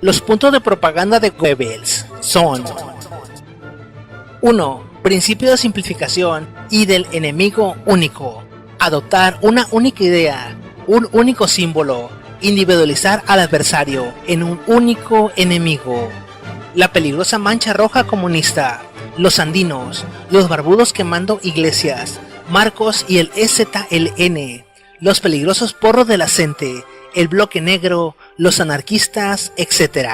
Los puntos de propaganda de Goebbels son: 1. Principio de simplificación y del enemigo único. Adoptar una única idea, un único símbolo, individualizar al adversario en un único enemigo. La peligrosa mancha roja comunista, los andinos, los barbudos quemando iglesias, Marcos y el EZLN, los peligrosos porros de la CENTE, el bloque negro, los anarquistas, etc.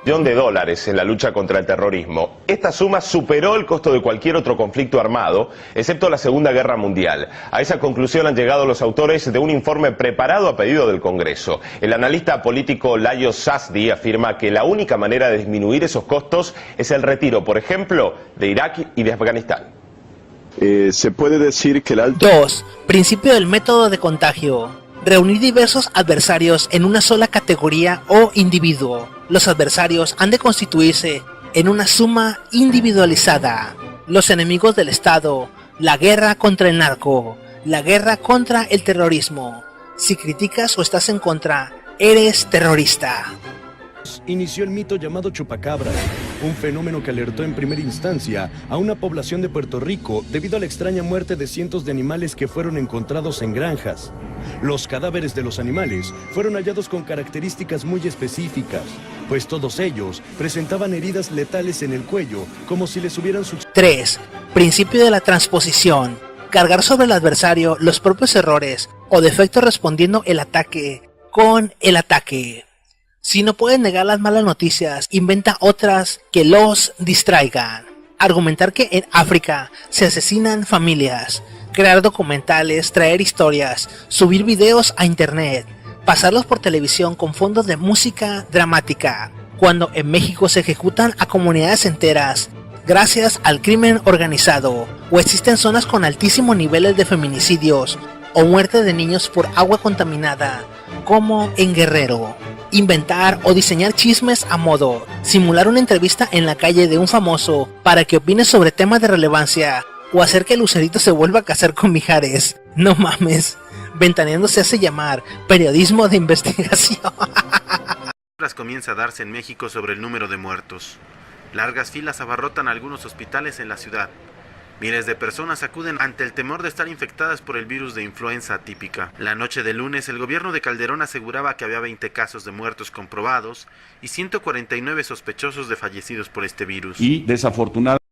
$1 en la lucha contra el terrorismo. Esta suma superó el costo de cualquier otro conflicto armado, excepto la Segunda Guerra Mundial. A esa conclusión han llegado los autores de un informe preparado a pedido del Congreso. El analista político Layo Sasdi afirma que la única manera de disminuir esos costos es el retiro, por ejemplo, de Irak y de Afganistán. Se puede decir que el alto... 2. Principio del método de contagio. Reunir diversos adversarios en una sola categoría o individuo. Los adversarios han de constituirse en una suma individualizada. Los enemigos del Estado, la guerra contra el narco, la guerra contra el terrorismo. Si criticas o estás en contra, eres terrorista. Inició el mito llamado chupacabras, un fenómeno que alertó en primera instancia a una población de Puerto Rico debido a la extraña muerte de cientos de animales que fueron encontrados en granjas. Los cadáveres de los animales fueron hallados con características muy específicas, pues todos ellos presentaban heridas letales en el cuello, como si les hubieran sucedido. 3. Principio de la transposición. Cargar sobre el adversario los propios errores o defectos respondiendo el ataque con el ataque. Si no puedes negar las malas noticias, inventa otras que los distraigan. Argumentar que en África se asesinan familias. Crear documentales, traer historias, subir videos a internet, pasarlos por televisión con fondos de música dramática. Cuando en México se ejecutan a comunidades enteras gracias al crimen organizado, o existen zonas con altísimos niveles de feminicidios o muerte de niños por agua contaminada, como en Guerrero. Inventar o diseñar chismes a modo, simular una entrevista en la calle de un famoso para que opine sobre temas de relevancia, o hacer que Lucerito se vuelva a casar con Mijares. No mames, Ventaneando se hace llamar periodismo de investigación. Comienza a darse en México sobre el número de muertos. Largas filas abarrotan algunos hospitales en la ciudad. Miles de personas acuden ante el temor de estar infectadas por el virus de influenza atípica. La noche del lunes, el gobierno de Calderón aseguraba que había 20 casos de muertos comprobados y 149 sospechosos de fallecidos por este virus. Y desafortunadamente...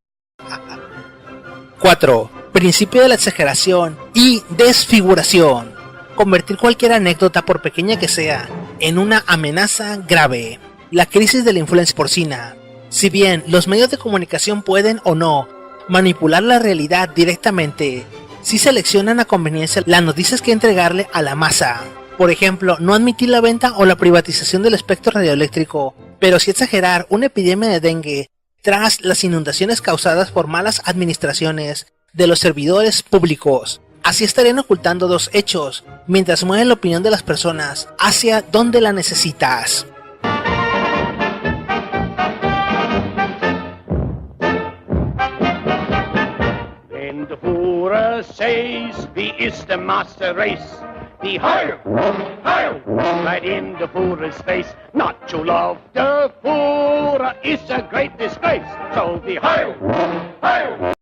4. Principio de la exageración y desfiguración. Convertir cualquier anécdota, por pequeña que sea, en una amenaza grave. La crisis de la influenza porcina. Si bien los medios de comunicación pueden o no manipular la realidad directamente, si seleccionan a conveniencia las noticias que entregarle a la masa. Por ejemplo, no admitir la venta o la privatización del espectro radioeléctrico, pero sí exagerar una epidemia de dengue tras las inundaciones causadas por malas administraciones de los servidores públicos. Así estarían ocultando dos hechos, mientras mueven la opinión de las personas hacia donde la necesitas. Wenn der Führer says, wie ist der Master Race? The Heil, Heil, right in the Führer's face. Not to love the Führer is a great disgrace. So the Heil, Heil.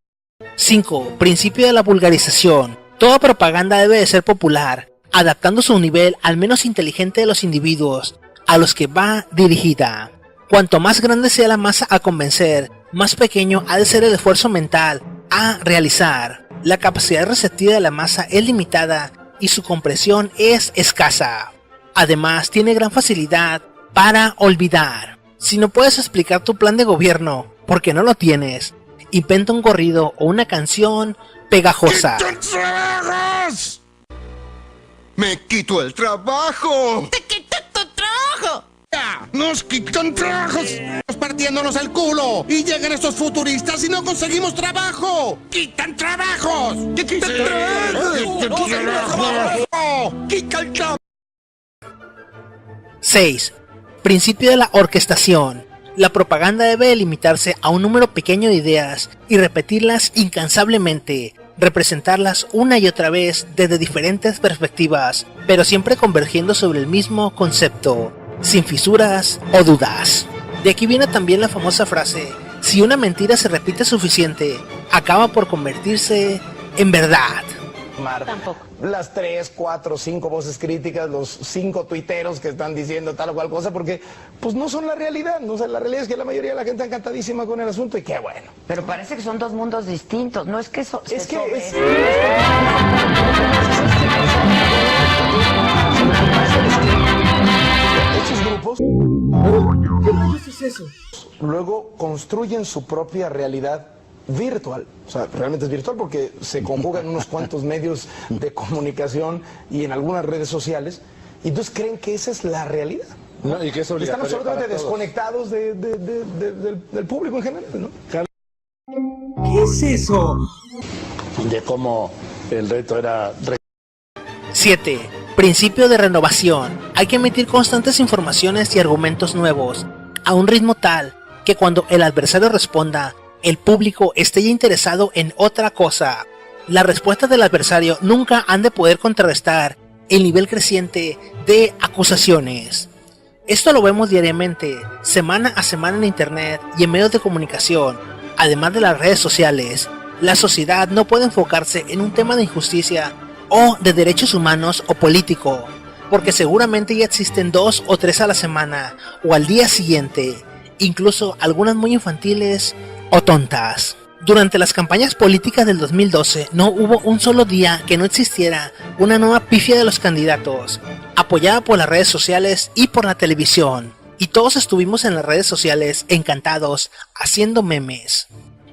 5. Principio de la vulgarización. Toda propaganda debe de ser popular, adaptando su nivel al menos inteligente de los individuos a los que va dirigida. Cuanto más grande sea la masa a convencer, más pequeño ha de ser el esfuerzo mental a realizar. La capacidad receptiva de la masa es limitada y su comprensión es escasa. Además, tiene gran facilidad para olvidar. Si no puedes explicar tu plan de gobierno porque no lo tienes, inventa un corrido o una canción pegajosa. ¡Quitan trabajos! ¡Me quito el trabajo! ¡Te quito tu trabajo! ¡Ya! ¡Nos quitan trabajos! ¡Partiéndonos el culo! ¡Y llegan estos futuristas y no conseguimos trabajo! ¡Quitan trabajos! ¡Quitan trabajos! ¡Quita el trabajo! 6. Principio de la orquestación. La propaganda debe limitarse a un número pequeño de ideas y repetirlas incansablemente, representarlas una y otra vez desde diferentes perspectivas, pero siempre convergiendo sobre el mismo concepto. sin fisuras o dudas. De aquí viene también la famosa frase: si una mentira se repite suficiente, acaba por convertirse en verdad. Tampoco. Las 3, 4, 5 voces críticas, los 5 tuiteros que están diciendo tal o cual cosa, porque pues no son la realidad. No, o sea, la realidad es que la mayoría de la gente está encantadísima con el asunto y qué bueno. Pero parece que son dos mundos distintos, no es que eso... Es que es... Estos grupos luego construyen su propia realidad virtual. O sea, realmente es virtual porque se conjugan unos cuantos medios de comunicación y en algunas redes sociales, y entonces creen que esa es la realidad. No, y que es están absolutamente desconectados del público en general, ¿no? ¿Qué es eso? De cómo el reto era... 7. Principio de renovación. Hay que emitir constantes informaciones y argumentos nuevos, a un ritmo tal que cuando el adversario responda, el público esté ya interesado en otra cosa. Las respuestas del adversario nunca han de poder contrarrestar el nivel creciente de acusaciones. Esto lo vemos diariamente, semana a semana en internet y en medios de comunicación, además de las redes sociales. La sociedad no puede enfocarse en un tema de injusticia o de derechos humanos o político, porque seguramente ya existen 2 o 3 a la semana o al día siguiente, incluso algunas muy infantiles o tontas. Durante las campañas políticas del 2012 no hubo un solo día que no existiera una nueva pifia de los candidatos, apoyada por las redes sociales y por la televisión, y todos estuvimos en las redes sociales encantados haciendo memes.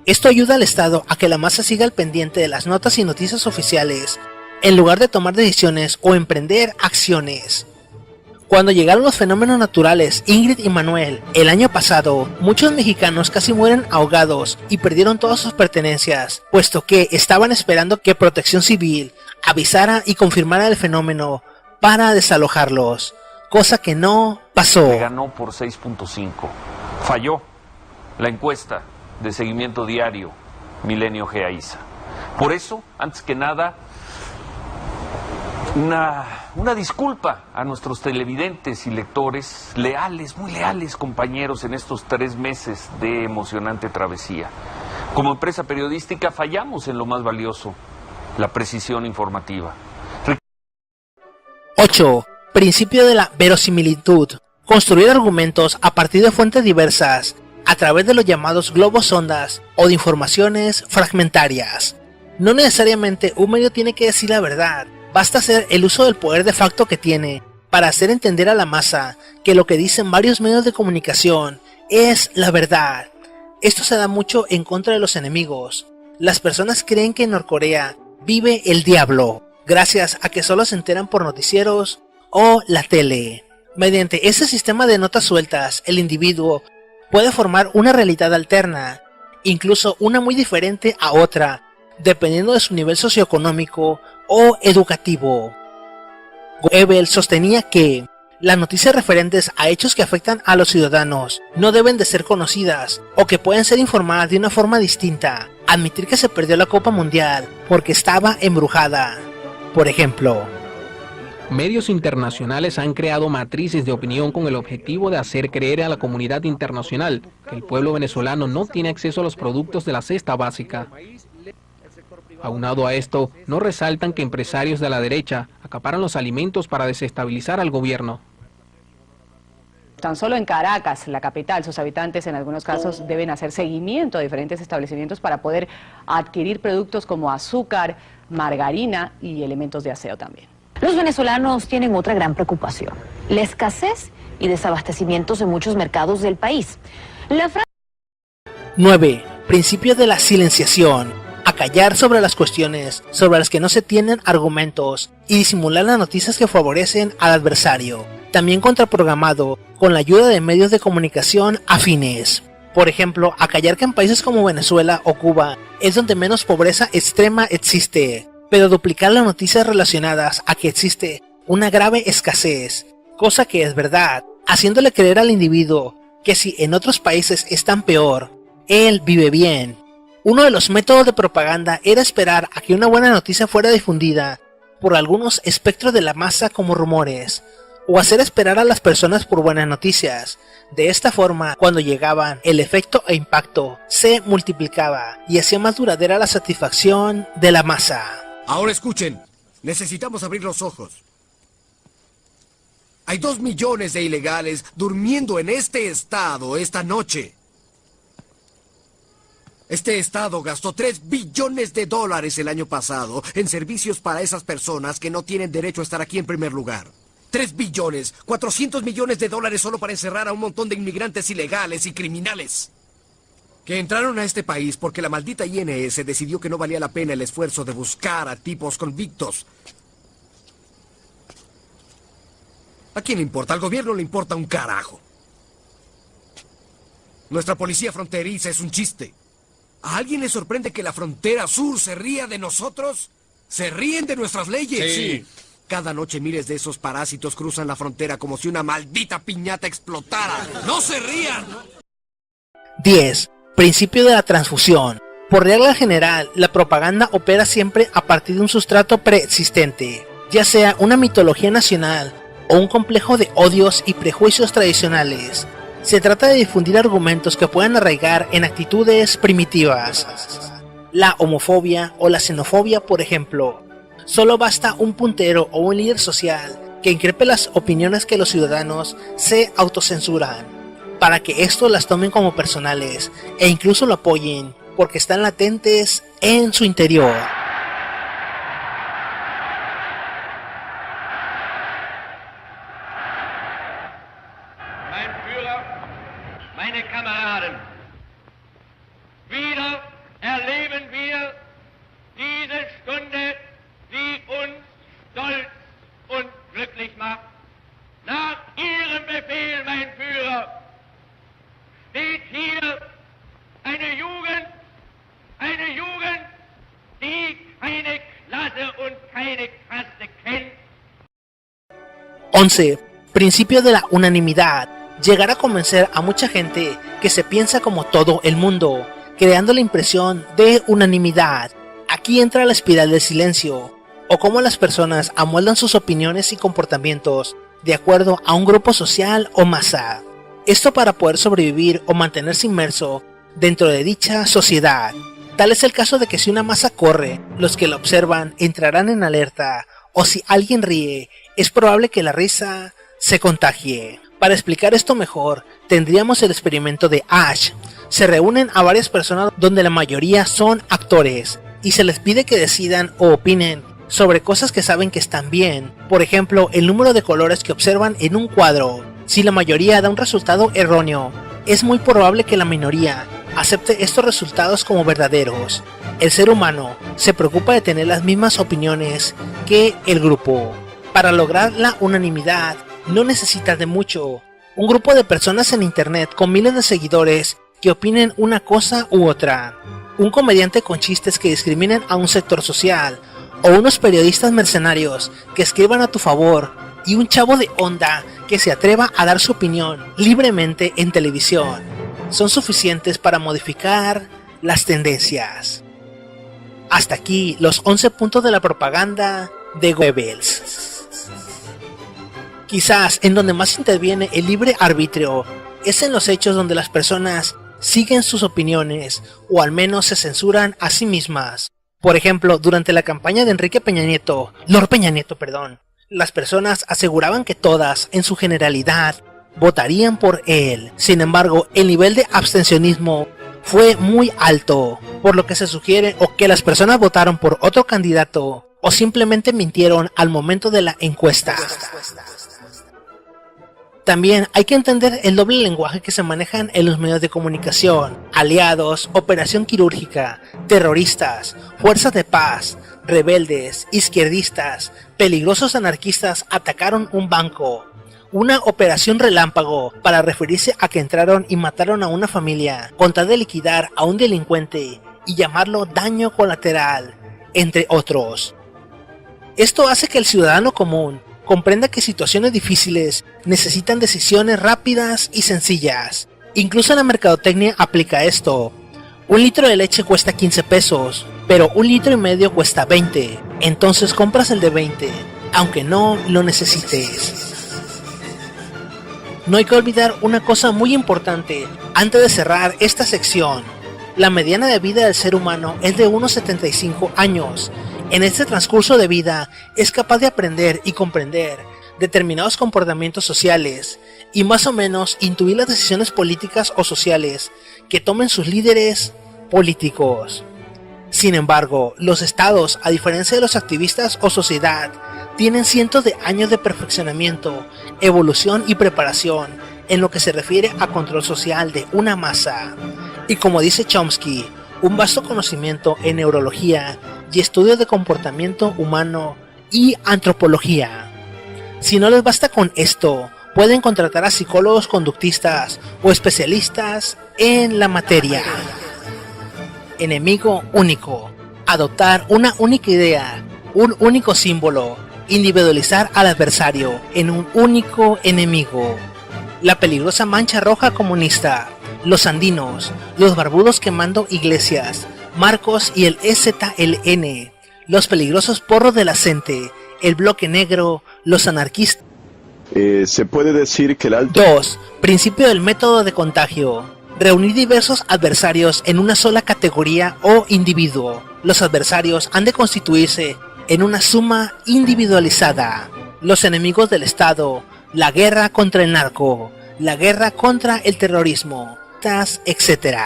Esto ayuda al Estado a que la masa siga al pendiente de las notas y noticias oficiales, en lugar de tomar decisiones o emprender acciones. Cuando llegaron los fenómenos naturales Ingrid y Manuel el año pasado, muchos mexicanos casi mueren ahogados y perdieron todas sus pertenencias, puesto que estaban esperando que Protección Civil avisara y confirmara el fenómeno para desalojarlos, cosa que no pasó. Le ganó por 6.5. Falló la encuesta de seguimiento diario Milenio GAISA. Por eso, antes que nada, una disculpa a nuestros televidentes y lectores, leales, muy leales compañeros en estos 3 meses de emocionante travesía. Como empresa periodística fallamos en lo más valioso, la precisión informativa. 8. Principio de la verosimilitud. Construir argumentos a partir de fuentes diversas, a través de los llamados globos sondas o de informaciones fragmentarias. No necesariamente un medio tiene que decir la verdad. Basta hacer el uso del poder de facto que tiene para hacer entender a la masa que lo que dicen varios medios de comunicación es la verdad. Esto se da mucho en contra de los enemigos. Las personas creen que en Norcorea vive el diablo, gracias a que solo se enteran por noticieros o la tele. Mediante ese sistema de notas sueltas, el individuo puede formar una realidad alterna, incluso una muy diferente a otra, dependiendo de su nivel socioeconómico o educativo. Goebbels sostenía que las noticias referentes a hechos que afectan a los ciudadanos no deben de ser conocidas o que pueden ser informadas de una forma distinta. Admitir que se perdió la Copa Mundial porque estaba embrujada, por ejemplo. Medios internacionales han creado matrices de opinión con el objetivo de hacer creer a la comunidad internacional que el pueblo venezolano no tiene acceso a los productos de la cesta básica. Aunado a esto, no resaltan que empresarios de la derecha acaparan los alimentos para desestabilizar al gobierno. Tan solo en Caracas, la capital, sus habitantes en algunos casos deben hacer seguimiento a diferentes establecimientos para poder adquirir productos como azúcar, margarina y elementos de aseo también. Los venezolanos tienen otra gran preocupación: la escasez y desabastecimientos en muchos mercados del país. 9. Principio de la silenciación. Acallar sobre las cuestiones sobre las que no se tienen argumentos y disimular las noticias que favorecen al adversario. También contraprogramado con la ayuda de medios de comunicación afines. Por ejemplo, acallar que en países como Venezuela o Cuba es donde menos pobreza extrema existe, pero duplicar las noticias relacionadas a que existe una grave escasez, cosa que es verdad, haciéndole creer al individuo que si en otros países están peor, él vive bien. Uno de los métodos de propaganda era esperar a que una buena noticia fuera difundida por algunos espectros de la masa como rumores, o hacer esperar a las personas por buenas noticias. De esta forma, cuando llegaban, el efecto e impacto se multiplicaba y hacía más duradera la satisfacción de la masa. Ahora escuchen, necesitamos abrir los ojos. Hay 2 millones de ilegales durmiendo en este estado esta noche. Este estado gastó $3 billones el año pasado en servicios para esas personas que no tienen derecho a estar aquí en primer lugar. 3 billones, $400 millones solo para encerrar a un montón de inmigrantes ilegales y criminales. Que entraron a este país porque la maldita INS decidió que no valía la pena el esfuerzo de buscar a tipos convictos. ¿A quién le importa? Al gobierno le importa un carajo. Nuestra policía fronteriza es un chiste. ¿A alguien le sorprende que la frontera sur se ría de nosotros? ¿Se ríen de nuestras leyes? Sí. Cada noche miles de esos parásitos cruzan la frontera como si una maldita piñata explotara. ¡No se rían! 10. Principio de la transfusión. Por regla general, la propaganda opera siempre a partir de un sustrato preexistente, ya sea una mitología nacional o un complejo de odios y prejuicios tradicionales. Se trata de difundir argumentos que puedan arraigar en actitudes primitivas. La homofobia o la xenofobia, por ejemplo. Solo basta un puntero o un líder social que increpe las opiniones que los ciudadanos se autocensuran, para que estos las tomen como personales e incluso lo apoyen porque están latentes en su interior. Mein Führer, meine Kameraden, wieder erleben wir diese Stunde, die uns stolz und glücklich macht. Nach Ihrem Befehl, mein Führer, steht hier eine Jugend, die keine Klasse und keine Kaste kennt. 11. Principio de la unanimidad. Llegar a convencer a mucha gente que se piensa como todo el mundo, creando la impresión de unanimidad. Aquí entra la espiral del silencio, o cómo las personas amoldan sus opiniones y comportamientos de acuerdo a un grupo social o masa. Esto para poder sobrevivir o mantenerse inmerso dentro de dicha sociedad. Tal es el caso de que si una masa corre, los que la observan entrarán en alerta, o si alguien ríe, es probable que la risa se contagie. Para explicar esto mejor, tendríamos el experimento de Asch. Se reúnen a varias personas donde la mayoría son actores, y se les pide que decidan o opinen sobre cosas que saben que están bien. Por ejemplo, el número de colores que observan en un cuadro. Si la mayoría da un resultado erróneo, es muy probable que la minoría acepte estos resultados como verdaderos. El ser humano se preocupa de tener las mismas opiniones que el grupo. Para lograr la unanimidad no necesita de mucho. Un grupo de personas en internet con miles de seguidores que opinen una cosa u otra. Un comediante con chistes que discriminen a un sector social, o unos periodistas mercenarios que escriban a tu favor, y un chavo de onda que se atreva a dar su opinión libremente en televisión, son suficientes para modificar las tendencias. Hasta aquí los 11 puntos de la propaganda de Goebbels. Quizás en donde más interviene el libre arbitrio es en los hechos donde las personas siguen sus opiniones o al menos se censuran a sí mismas. Por ejemplo, durante la campaña de Lord Peña Nieto, las personas aseguraban que todas, en su generalidad, votarían por él. Sin embargo, el nivel de abstencionismo fue muy alto, por lo que se sugiere o que las personas votaron por otro candidato o simplemente mintieron al momento de la encuesta. También hay que entender el doble lenguaje que se manejan en los medios de comunicación. Aliados, operación quirúrgica, terroristas, fuerzas de paz, rebeldes, izquierdistas, peligrosos anarquistas atacaron un banco. Una operación relámpago para referirse a que entraron y mataron a una familia con tal de liquidar a un delincuente y llamarlo daño colateral, entre otros. Esto hace que el ciudadano común comprenda que situaciones difíciles necesitan decisiones rápidas y sencillas. Incluso la mercadotecnia aplica esto. Un litro de leche cuesta 15 pesos, pero 1,5 litros cuesta 20. Entonces compras el de 20, aunque no lo necesites. No hay que olvidar una cosa muy importante antes de cerrar esta sección. La mediana de vida del ser humano es de unos 75 años. En este transcurso de vida es capaz de aprender y comprender determinados comportamientos sociales y más o menos intuir las decisiones políticas o sociales que tomen sus líderes políticos. Sin embargo, los estados, a diferencia de los activistas o sociedad, tienen cientos de años de perfeccionamiento, evolución y preparación en lo que se refiere a control social de una masa. Y como dice Chomsky, un vasto conocimiento en neurología y estudios de comportamiento humano y antropología. Si no les basta con esto, pueden contratar a psicólogos conductistas o especialistas en la materia. Enemigo único. Adoptar una única idea, un único símbolo, individualizar al adversario en un único enemigo. La peligrosa mancha roja comunista, los andinos, los barbudos quemando iglesias, Marcos y el EZLN, los peligrosos porros de la CENTE, el bloque negro, los anarquistas. Se puede decir que el alto... 2. Principio del método de contagio. Reunir diversos adversarios en una sola categoría o individuo. Los adversarios han de constituirse en una suma individualizada. Los enemigos del Estado, la guerra contra el narco, la guerra contra el terrorismo, etc.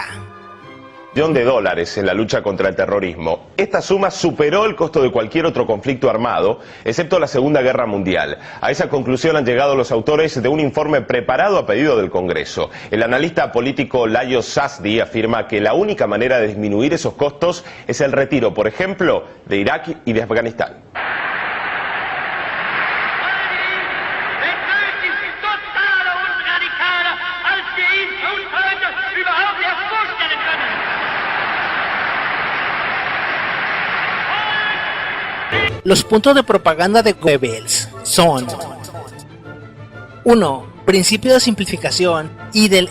$1 en la lucha contra el terrorismo. Esta suma superó el costo de cualquier otro conflicto armado, excepto la Segunda Guerra Mundial. A esa conclusión han llegado los autores de un informe preparado a pedido del Congreso. El analista político Lajos Sazdi afirma que la única manera de disminuir esos costos es el retiro, por ejemplo, de Irak y de Afganistán. Los puntos de propaganda de Goebbels son: 1. Principio de simplificación y del